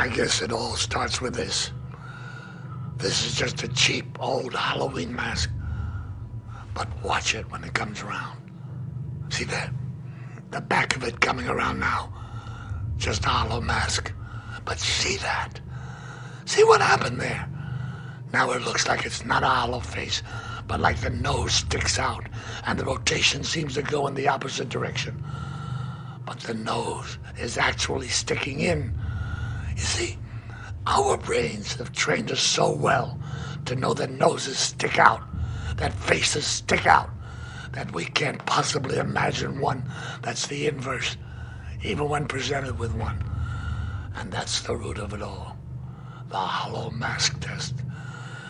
I guess it all starts with this. This is just a cheap old Halloween mask. But watch it when it comes around. See that? The back of it coming around now. Just a hollow mask. But see that? See what happened there? Now it looks like it's not a hollow face, but like the nose sticks out and the rotation seems to go in the opposite direction. But the nose is actually sticking in. You see, our brains have trained us so well to know that noses stick out, that faces stick out, that we can't possibly imagine one that's the inverse, even when presented with one. And that's the root of it all, the hollow mask test.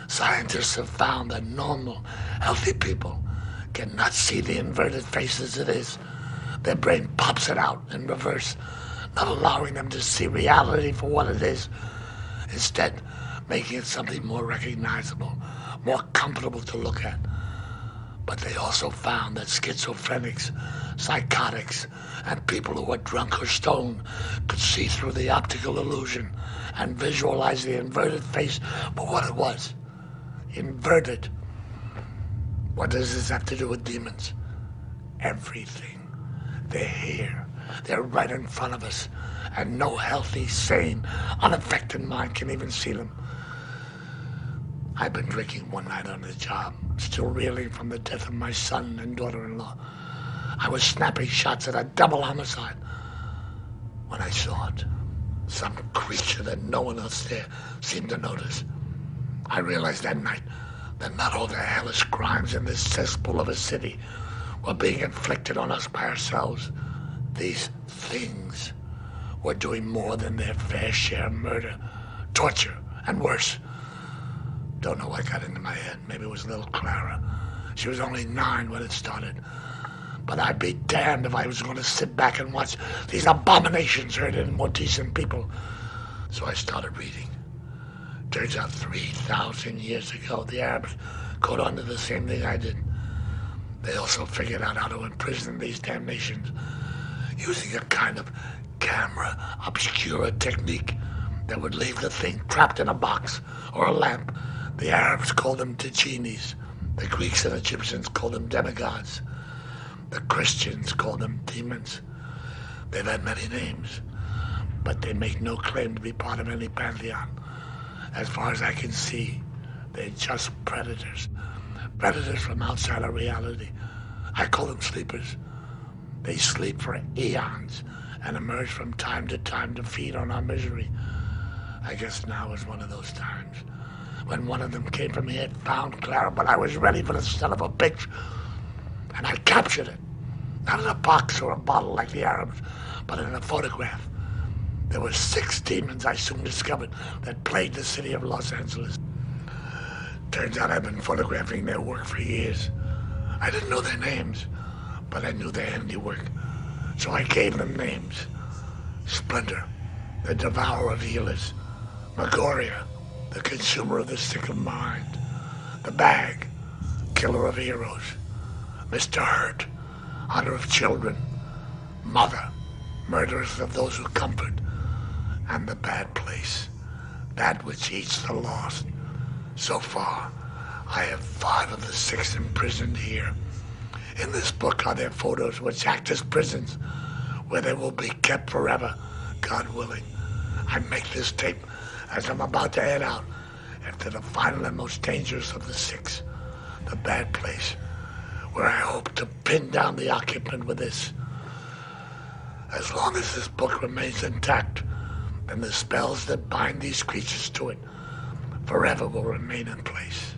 Scientists have found that normal, healthy people cannot see the inverted face as it is. Their brain pops it out in reverse, not allowing them to see reality for what it is. Instead, making it something more recognizable, more comfortable to look at. But they also found that schizophrenics, psychotics, and people who are drunk or stoned could see through the optical illusion and visualize the inverted face for what it was. Inverted. What does this have to do with demons? Everything. They're here. They're right in front of us. And no healthy, sane, unaffected mind can even see them. I've been drinking one night on the job, still reeling from the death of my son and daughter-in-law. I was snapping shots at a double homicide when I saw it. Some creature that no one else there seemed to notice. I realized that night that not all the hellish crimes in this cesspool of a city were being inflicted on us by ourselves. These things were doing more than their fair share of murder, torture, and worse. Don't know what got into my head. Maybe it was little Clara. She was only 9 when it started. But I'd be damned if I was going to sit back and watch these abominations hurting more decent people. So I started reading. Turns out 3,000 years ago, the Arabs caught on to the same thing I did. They also figured out how to imprison these damnations using a kind of Camara Obscura technique that would leave the thing trapped in a box or a lamp. The Arabs called them Tichinis. The Greeks and Egyptians called them demigods. The Christians called them demons. They've had many names, but they make no claim to be part of any pantheon. As far as I can see, they're just predators. Predators from outside our reality. I call them sleepers. They sleep for eons and emerge from time to time to feed on our misery. I guess now is one of those times when one of them came for me and found Clara, but I was ready for the son of a bitch. And I captured it. Not in a box or a bottle like the Arabs, but in a photograph. There were 6 demons I soon discovered that plagued the city of Los Angeles. Turns out I've been photographing their work for years. I didn't know their names, but I knew their handiwork. So I gave them names. Splinter, the devourer of healers. Magoria, the consumer of the sick of mind. The Bag, killer of heroes. Mr. Hurt, hunter of children. Mother, murderers of those who comfort. And the Bad Place, that which eats the lost. So far, I have 5 of the 6 imprisoned here. In this book are their photos which act as prisons, where they will be kept forever, God willing. I make this tape as I'm about to head out after the final and most dangerous of the 6, the Bad Place, where I hope to pin down the occupant with this. As long as this book remains intact, then the spells that bind these creatures to it forever will remain in place.